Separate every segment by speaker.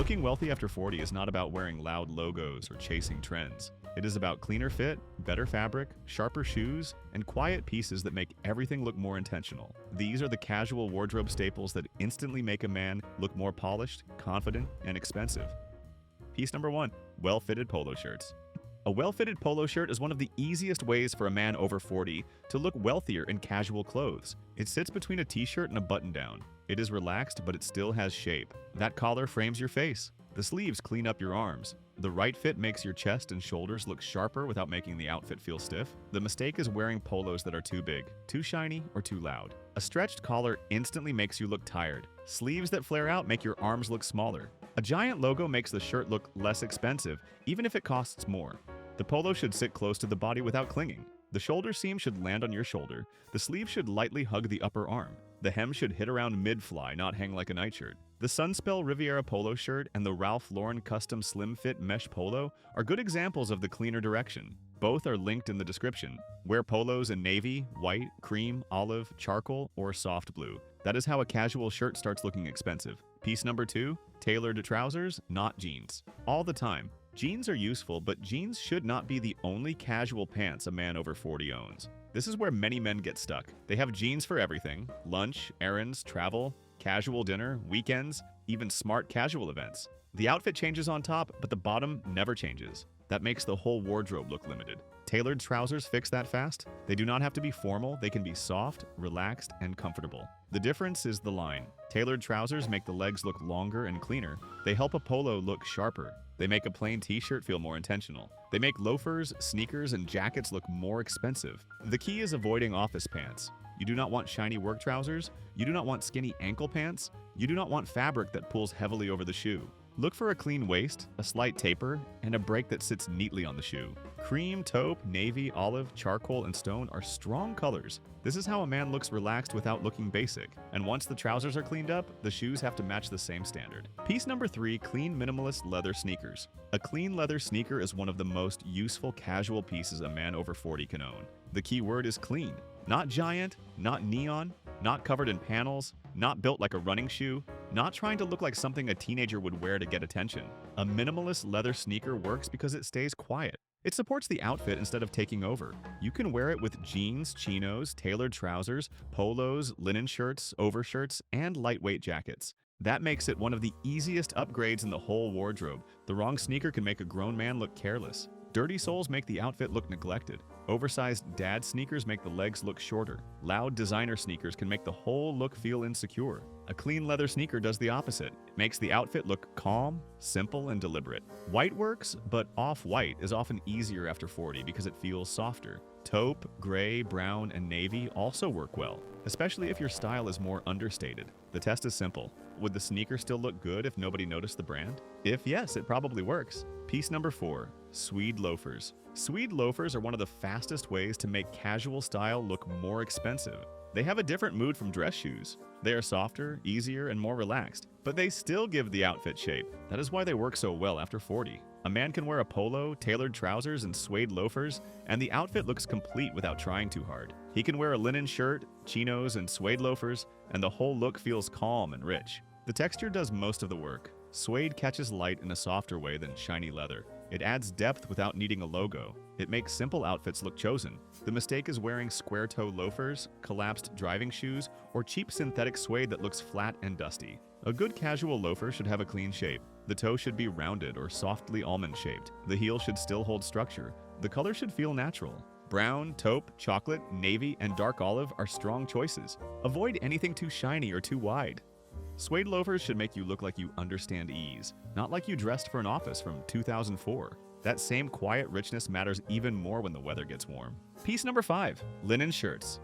Speaker 1: Looking wealthy after 40 is not about wearing loud logos or chasing trends. It is about cleaner fit, better fabric, sharper shoes, and quiet pieces that make everything look more intentional. These are the casual wardrobe staples that instantly make a man look more polished, confident, and expensive. Piece number 1. Well-fitted polo shirts. A well-fitted polo shirt is one of the easiest ways for a man over 40 to look wealthier in casual clothes. It sits between a t-shirt and a button-down. It is relaxed, but it still has shape. That collar frames your face. The sleeves clean up your arms. The right fit makes your chest and shoulders look sharper without making the outfit feel stiff. The mistake is wearing polos that are too big, too shiny, or too loud. A stretched collar instantly makes you look tired. Sleeves that flare out make your arms look smaller. A giant logo makes the shirt look less expensive, even if it costs more. The polo should sit close to the body without clinging. The shoulder seam should land on your shoulder. The sleeve should lightly hug the upper arm. The hem should hit around mid-fly, not hang like a nightshirt. The Sunspell Riviera polo shirt and the Ralph Lauren custom slim fit mesh polo are good examples of the cleaner direction. Both are linked in the description. Wear polos in navy, white, cream, olive, charcoal, or soft blue. That is how a casual shirt starts looking expensive. Piece number 2, tailored trousers, not jeans. All the time. Jeans are useful, but jeans should not be the only casual pants a man over 40 owns. This is where many men get stuck. They have jeans for everything: lunch, errands, travel, casual dinner, weekends, even smart casual events. The outfit changes on top, but the bottom never changes. That makes the whole wardrobe look limited. Tailored trousers fix that fast. They do not have to be formal, they can be soft, relaxed, and comfortable. The difference is the line. Tailored trousers make the legs look longer and cleaner. They help a polo look sharper. They make a plain t-shirt feel more intentional. They make loafers, sneakers, and jackets look more expensive. The key is avoiding office pants. You do not want shiny work trousers. You do not want skinny ankle pants. You do not want fabric that pulls heavily over the shoe. Look for a clean waist, a slight taper, and a break that sits neatly on the shoe. Cream, taupe, navy, olive, charcoal, and stone are strong colors. This is how a man looks relaxed without looking basic. And once the trousers are cleaned up, the shoes have to match the same standard. Piece number 3, clean minimalist leather sneakers. A clean leather sneaker is one of the most useful casual pieces a man over 40 can own. The key word is clean. Not giant, not neon, not covered in panels, not built like a running shoe, not trying to look like something a teenager would wear to get attention. A minimalist leather sneaker works because it stays quiet. It supports the outfit instead of taking over. You can wear it with jeans, chinos, tailored trousers, polos, linen shirts, overshirts, and lightweight jackets. That makes it one of the easiest upgrades in the whole wardrobe. The wrong sneaker can make a grown man look careless. Dirty soles make the outfit look neglected. Oversized dad sneakers make the legs look shorter. Loud designer sneakers can make the whole look feel insecure. A clean leather sneaker does the opposite. It makes the outfit look calm, simple, and deliberate. White works, but off-white is often easier after 40 because it feels softer. Taupe, gray, brown, and navy also work well, especially if your style is more understated. The test is simple. Would the sneaker still look good if nobody noticed the brand? If yes, it probably works. Piece number 4, Suede loafers. Suede loafers are one of the fastest ways to make casual style look more expensive. They have a different mood from dress shoes. They are softer, easier, and more relaxed, but they still give the outfit shape. That is why they work so well after 40. A man can wear a polo, tailored trousers, and suede loafers, and the outfit looks complete without trying too hard. He can wear a linen shirt, chinos, and suede loafers, and the whole look feels calm and rich. The texture does most of the work. Suede catches light in a softer way than shiny leather. It adds depth without needing a logo. It makes simple outfits look chosen. The mistake is wearing square-toe loafers, collapsed driving shoes, or cheap synthetic suede that looks flat and dusty. A good casual loafer should have a clean shape. The toe should be rounded or softly almond-shaped. The heel should still hold structure. The color should feel natural. Brown, taupe, chocolate, navy, and dark olive are strong choices. Avoid anything too shiny or too wide. Suede loafers should make you look like you understand ease, not like you dressed for an office from 2004. That same quiet richness matters even more when the weather gets warm. Piece number 5, linen shirts.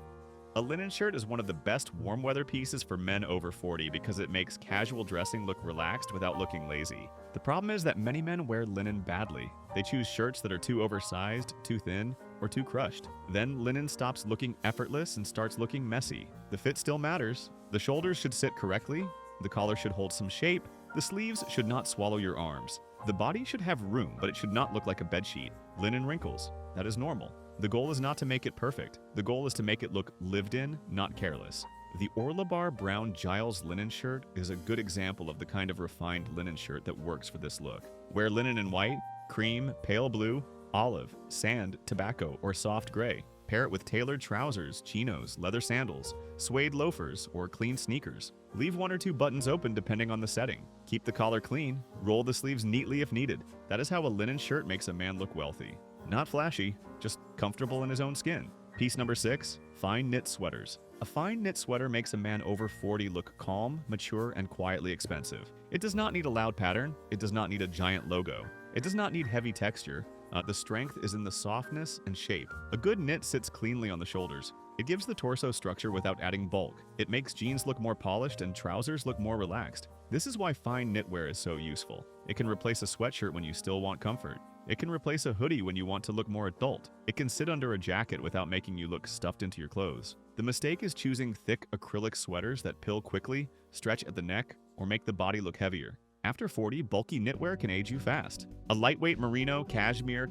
Speaker 1: A linen shirt is one of the best warm weather pieces for men over 40 because it makes casual dressing look relaxed without looking lazy. The problem is that many men wear linen badly. They choose shirts that are too oversized, too thin, or too crushed. Then linen stops looking effortless and starts looking messy. The fit still matters. The shoulders should sit correctly. The collar should hold some shape. The sleeves should not swallow your arms. The body should have room, but it should not look like a bedsheet. Linen wrinkles. That is normal. The goal is not to make it perfect. The goal is to make it look lived in, not careless. The Orlabar brown Giles linen shirt is a good example of the kind of refined linen shirt that works for this look. Wear linen in white, cream, pale blue, olive, sand, tobacco, or soft gray. Pair it with tailored trousers, chinos, leather sandals, suede loafers, or clean sneakers. Leave one or two buttons open depending on the setting. Keep the collar clean, roll the sleeves neatly if needed. That is how a linen shirt makes a man look wealthy. Not flashy, just comfortable in his own skin. Piece number 6, fine knit sweaters. A fine knit sweater makes a man over 40 look calm, mature, and quietly expensive. It does not need a loud pattern. It does not need a giant logo. It does not need heavy texture. The strength is in the softness and shape. A good knit sits cleanly on the shoulders. It gives the torso structure without adding bulk. It makes jeans look more polished and trousers look more relaxed. This is why fine knitwear is so useful. It can replace a sweatshirt when you still want comfort. It can replace a hoodie when you want to look more adult. It can sit under a jacket without making you look stuffed into your clothes. The mistake is choosing thick acrylic sweaters that pill quickly, stretch at the neck, or make the body look heavier. After 40, bulky knitwear can age you fast. A lightweight merino, cashmere,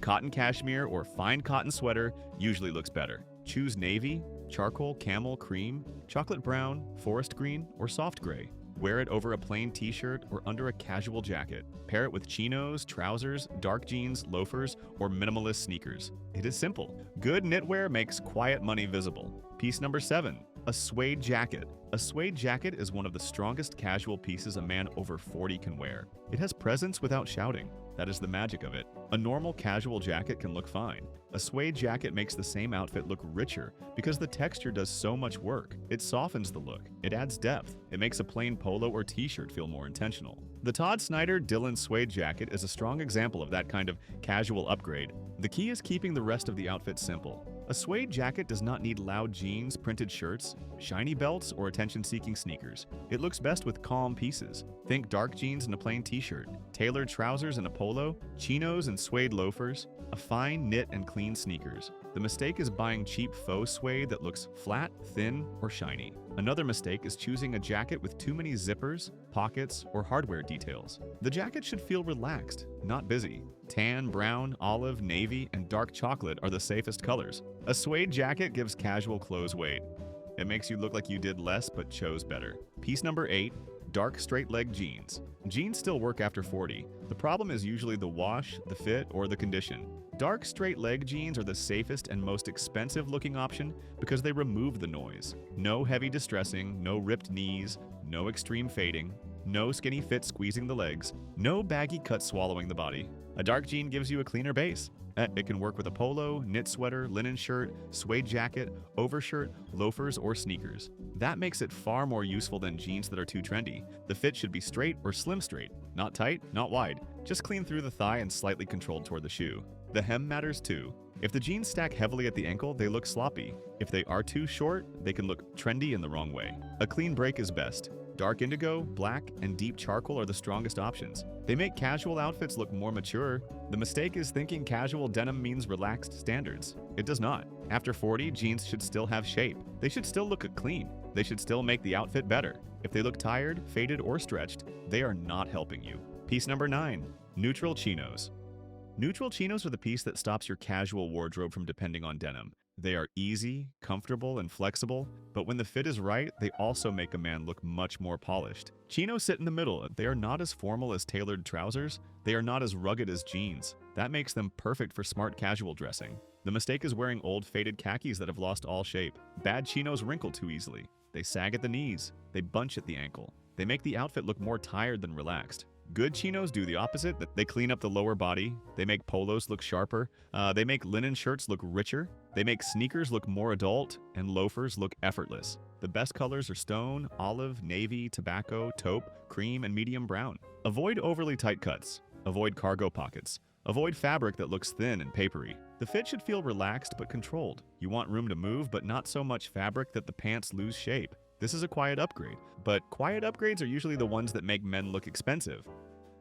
Speaker 1: or fine cotton sweater usually looks better. Choose navy, charcoal, camel, cream, chocolate brown, forest green, or soft gray. Wear it over a plain t-shirt or under a casual jacket. Pair it with chinos, trousers, dark jeans, loafers, or minimalist sneakers. It is simple. Good knitwear makes quiet money visible. Piece number 7, a suede jacket. A suede jacket is one of the strongest casual pieces a man over 40 can wear. It has presence without shouting. That is the magic of it. A normal casual jacket can look fine. A suede jacket makes the same outfit look richer because the texture does so much work. It softens the look. It adds depth. It makes a plain polo or t-shirt feel more intentional. The Todd Snyder Dylan suede jacket is a strong example of that kind of casual upgrade. The key is keeping the rest of the outfit simple. A suede jacket does not need loud jeans, printed shirts, shiny belts, or attention-seeking sneakers. It looks best with calm pieces. Think dark jeans and a plain t-shirt, tailored trousers and a polo, chinos and suede loafers, a fine knit and clean sneakers. The mistake is buying cheap faux suede that looks flat, thin, or shiny. Another mistake is choosing a jacket with too many zippers, pockets, or hardware details. The jacket should feel relaxed, not busy. Tan, brown, olive, navy, and dark chocolate are the safest colors. A suede jacket gives casual clothes weight. It makes you look like you did less but chose better. Piece number 8, dark straight-leg jeans. Jeans still work after 40. The problem is usually the wash, the fit, or the condition. Dark straight-leg jeans are the safest and most expensive-looking option because they remove the noise. No heavy distressing, no ripped knees, no extreme fading, no skinny fit squeezing the legs, no baggy cut swallowing the body. A dark jean gives you a cleaner base. It can work with a polo, knit sweater, linen shirt, suede jacket, overshirt, loafers, or sneakers. That makes it far more useful than jeans that are too trendy. The fit should be straight or slim straight. Not tight, not wide. Just clean through the thigh and slightly controlled toward the shoe. The hem matters too. If the jeans stack heavily at the ankle, they look sloppy. If they are too short, they can look trendy in the wrong way. A clean break is best. Dark indigo, black, and deep charcoal are the strongest options. They make casual outfits look more mature. The mistake is thinking casual denim means relaxed standards. It does not. After 40, jeans should still have shape. They should still look clean. They should still make the outfit better. If they look tired, faded, or stretched, they are not helping you. Piece number 9, neutral chinos. Neutral chinos are the piece that stops your casual wardrobe from depending on denim. They are easy, comfortable, and flexible, but when the fit is right, they also make a man look much more polished. Chinos sit in the middle. They are not as formal as tailored trousers. They are not as rugged as jeans. That makes them perfect for smart casual dressing. The mistake is wearing old faded khakis that have lost all shape. Bad chinos wrinkle too easily. They sag at the knees. They bunch at the ankle. They make the outfit look more tired than relaxed. Good chinos do the opposite. They clean up the lower body. They make polos look sharper. They make linen shirts look richer. They make sneakers look more adult, and loafers look effortless. The best colors are stone, olive, navy, tobacco, taupe, cream, and medium brown. Avoid overly tight cuts. Avoid cargo pockets. Avoid fabric that looks thin and papery. The fit should feel relaxed but controlled. You want room to move, but not so much fabric that the pants lose shape. This is a quiet upgrade, but quiet upgrades are usually the ones that make men look expensive.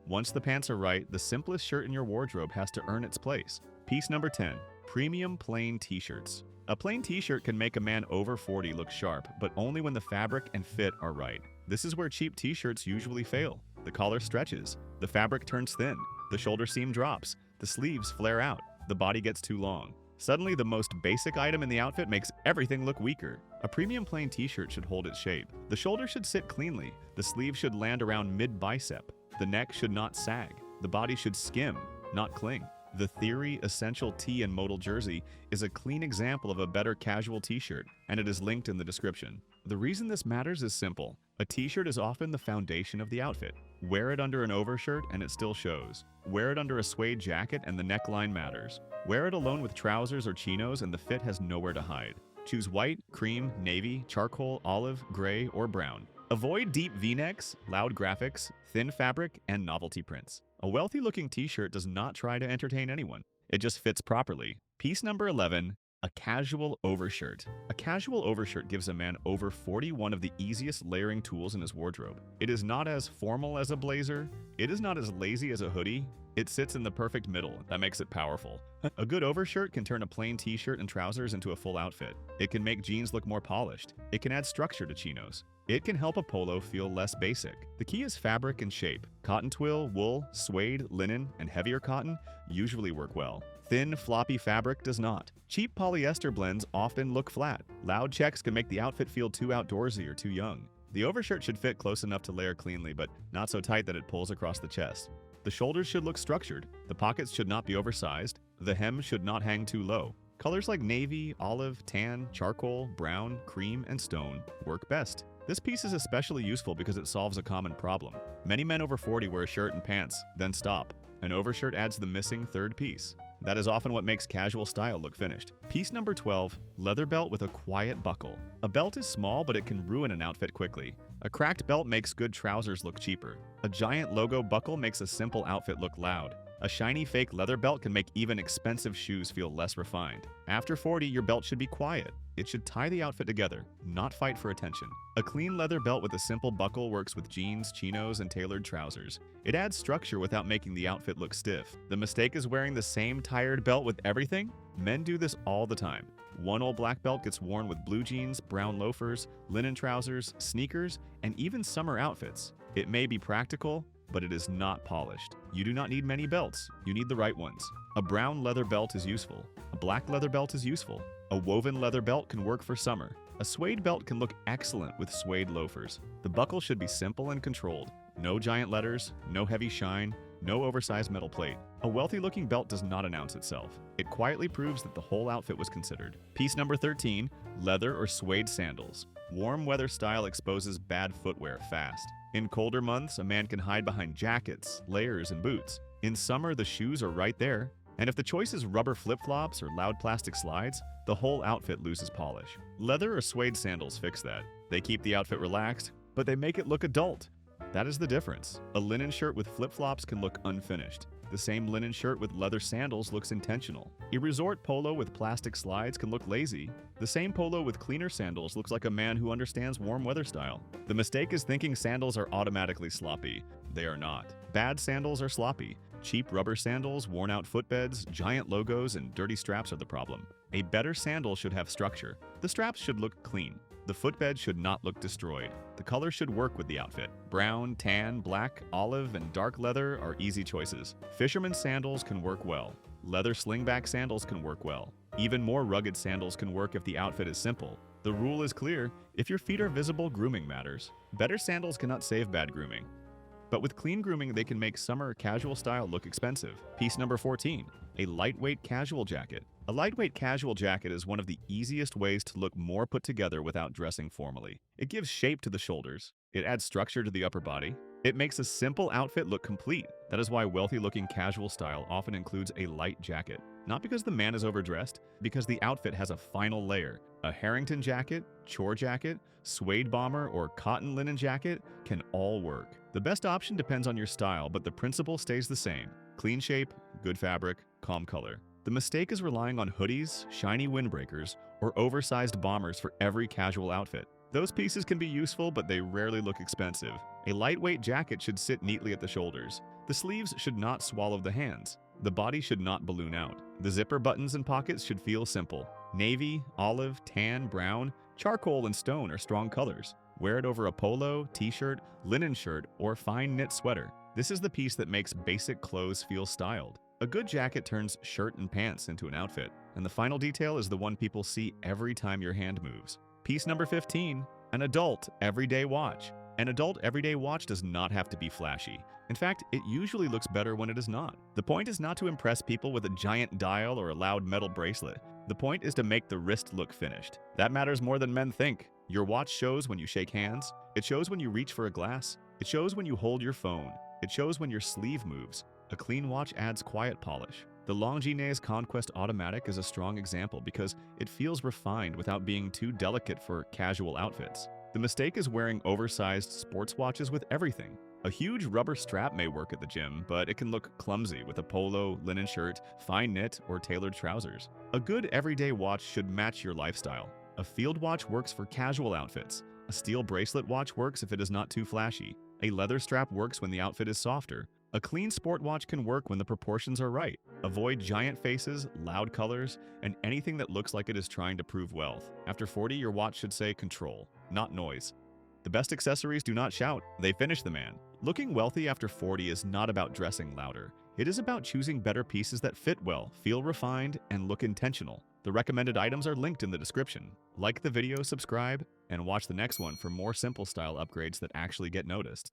Speaker 1: Once the pants are right, the simplest shirt in your wardrobe has to earn its place. Piece number 10, premium plain t-shirts. A plain t-shirt can make a man over 40 look sharp, but only when the fabric and fit are right. This is where cheap t-shirts usually fail. The collar stretches, the fabric turns thin, the shoulder seam drops, the sleeves flare out, the body gets too long. Suddenly, the most basic item in the outfit makes everything look weaker. A premium plain t-shirt should hold its shape. The shoulder should sit cleanly. The sleeve should land around mid-bicep. The neck should not sag. The body should skim, not cling. The Theory Essential Tee and Modal Jersey is a clean example of a better casual t-shirt, and it is linked in the description. The reason this matters is simple. A t-shirt is often the foundation of the outfit. Wear it under an overshirt and it still shows. Wear it under a suede jacket and the neckline matters. Wear it alone with trousers or chinos and the fit has nowhere to hide. Choose white, cream, navy, charcoal, olive, gray, or brown. Avoid deep V-necks, loud graphics, thin fabric, and novelty prints. A wealthy-looking t-shirt does not try to entertain anyone. It just fits properly. Piece number 11, a casual overshirt. A casual overshirt gives a man over 41 of the easiest layering tools in his wardrobe. It is not as formal as a blazer. It is not as lazy as a hoodie. It sits in the perfect middle. That makes it powerful. A good overshirt can turn a plain t-shirt and trousers into a full outfit. It can make jeans look more polished. It can add structure to chinos. It can help a polo feel less basic. The key is fabric and shape. Cotton twill, wool, suede, linen, and heavier cotton usually work well. Thin, floppy fabric does not. Cheap polyester blends often look flat. Loud checks can make the outfit feel too outdoorsy or too young. The overshirt should fit close enough to layer cleanly, but not so tight that it pulls across the chest. The shoulders should look structured. The pockets should not be oversized. The hem should not hang too low. Colors like navy, olive, tan, charcoal, brown, cream, and stone work best. This piece is especially useful because it solves a common problem. Many men over 40 wear a shirt and pants, then stop. An overshirt adds the missing third piece. That is often what makes casual style look finished. Piece number 12, leather belt with a quiet buckle. A belt is small, but it can ruin an outfit quickly. A cracked belt makes good trousers look cheaper. A giant logo buckle makes a simple outfit look loud. A shiny fake leather belt can make even expensive shoes feel less refined. After 40, your belt should be quiet. It should tie the outfit together, not fight for attention. A clean leather belt with a simple buckle works with jeans, chinos, and tailored trousers. It adds structure without making the outfit look stiff. The mistake is wearing the same tired belt with everything. Men do this all the time. One old black belt gets worn with blue jeans, brown loafers, linen trousers, sneakers, and even summer outfits. It may be practical, but it is not polished. You do not need many belts. You need the right ones. A brown leather belt is useful. A black leather belt is useful. A woven leather belt can work for summer. A suede belt can look excellent with suede loafers. The buckle should be simple and controlled. No giant letters, no heavy shine, no oversized metal plate. A wealthy-looking belt does not announce itself. It quietly proves that the whole outfit was considered. Piece number 13, leather or suede sandals. Warm weather style exposes bad footwear fast. In colder months, a man can hide behind jackets, layers, and boots. In summer, the shoes are right there. And if the choice is rubber flip-flops or loud plastic slides, the whole outfit loses polish. Leather or suede sandals fix that. They keep the outfit relaxed, but they make it look adult. That is the difference. A linen shirt with flip-flops can look unfinished. The same linen shirt with leather sandals looks intentional. A resort polo with plastic slides can look lazy. The same polo with cleaner sandals looks like a man who understands warm weather style. The mistake is thinking sandals are automatically sloppy. They are not. Bad sandals are sloppy. Cheap rubber sandals, worn-out footbeds, giant logos, and dirty straps are the problem. A better sandal should have structure. The straps should look clean. The footbed should not look destroyed. The color should work with the outfit. Brown, tan, black, olive, and dark leather are easy choices. Fisherman's sandals can work well. Leather slingback sandals can work well. Even more rugged sandals can work if the outfit is simple. The rule is clear: if your feet are visible, grooming matters. Better sandals cannot save bad grooming. But with clean grooming, they can make summer casual style look expensive. Piece number 14, a lightweight casual jacket. A lightweight casual jacket is one of the easiest ways to look more put together without dressing formally. It gives shape to the shoulders. It adds structure to the upper body. It makes a simple outfit look complete. That is why wealthy-looking casual style often includes a light jacket. Not because the man is overdressed, because the outfit has a final layer. A Harrington jacket, chore jacket, suede bomber, or cotton linen jacket can all work. The best option depends on your style, but the principle stays the same. Clean shape, good fabric, calm color. The mistake is relying on hoodies, shiny windbreakers, or oversized bombers for every casual outfit. Those pieces can be useful, but they rarely look expensive. A lightweight jacket should sit neatly at the shoulders. The sleeves should not swallow the hands. The body should not balloon out. The zipper buttons and pockets should feel simple. Navy, olive, tan, brown, charcoal, and stone are strong colors. Wear it over a polo, t-shirt, linen shirt, or fine knit sweater. This is the piece that makes basic clothes feel styled. A good jacket turns shirt and pants into an outfit, and the final detail is the one people see every time your hand moves. Piece number 15, an adult everyday watch. An adult everyday watch does not have to be flashy. In fact, it usually looks better when it is not. The point is not to impress people with a giant dial or a loud metal bracelet. The point is to make the wrist look finished. That matters more than men think. Your watch shows when you shake hands. It shows when you reach for a glass. It shows when you hold your phone. It shows when your sleeve moves. A clean watch adds quiet polish. The Longines Conquest Automatic is a strong example because it feels refined without being too delicate for casual outfits. The mistake is wearing oversized sports watches with everything. A huge rubber strap may work at the gym, but it can look clumsy with a polo, linen shirt, fine knit, or tailored trousers. A good everyday watch should match your lifestyle. A field watch works for casual outfits. A steel bracelet watch works if it is not too flashy. A leather strap works when the outfit is softer. A clean sport watch can work when the proportions are right. Avoid giant faces, loud colors, and anything that looks like it is trying to prove wealth. After 40, your watch should say control, not noise. The best accessories do not shout, they finish the man. Looking wealthy after 40 is not about dressing louder. It is about choosing better pieces that fit well, feel refined, and look intentional. The recommended items are linked in the description. Like the video, subscribe, and watch the next one for more simple style upgrades that actually get noticed.